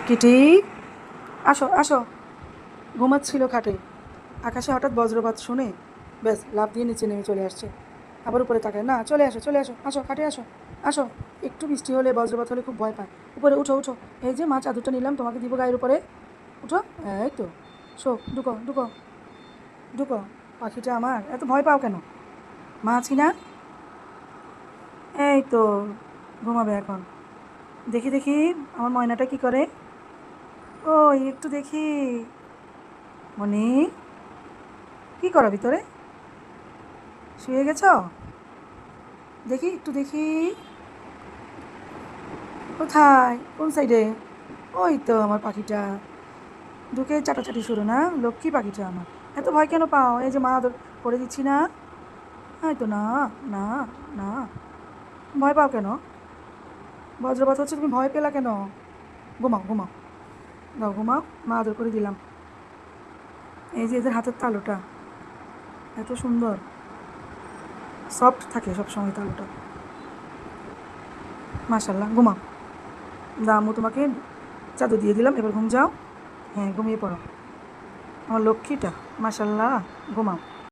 Kitty, আসো আসো। ঘুমাচ্ছিল খাটে, আকাশে হঠাৎ বজ্রপাত শুনে ব্যাস লাফ দিয়ে নিচে নেমে চলে আসছে। আবার উপরে তাকায় না, চলে আসো চলে আসো, আসো খাটে আসো। আসো। একটু বৃষ্টি হলে বজ্রপাত হলে খুব ভয় পায়। উপরে উঠো উঠো। এই যে মা চাদরটা নিলাম, তোমাকে দিব গায়ের উপরে। উঠো। এই তো। শো, ঢুকো ঢুকো ঢুকো। পাখিটা আমার, এত ভয় পাও কেন? মা আছি না? এই তো, ঘুমাবে এখন। দেখি দেখি আমার ময়নাটা কি করে। ওই একটু দেখি। মনি, কি করো ভিতরে? শুয়ে গেছ? দেখি একটু দেখি। কোথায়, কোন সাইডে? ওই তো আমার পাখিটা। ঢুকে চাটাচাটি শুরু না, লক্ষ্মী পাখিটা আমার। এত ভয় কেন পাও? এই যে মা আদর করে দিচ্ছি না। এই তো না, না, না। ভয় পাও কেন? বজ্রপাত হচ্ছে, তুমি ভয় পেলা কেন? ঘুমাও ঘুমাও। দাও ঘুমাও, মা আদর করে দিলাম। এই যে এদের হাতের তালুটা এত সুন্দর, সফট থাকে সবসময় তালুটা। মাশাল্লাহ, ঘুমাও। দামু তোমাকে চাদর দিয়ে দিলাম, এবার ঘুম যাও। হ্যাঁ, ঘুমিয়ে পড়ো। আমার লক্ষ্মীটা, মাশাল্লাহ। ঘুমাও।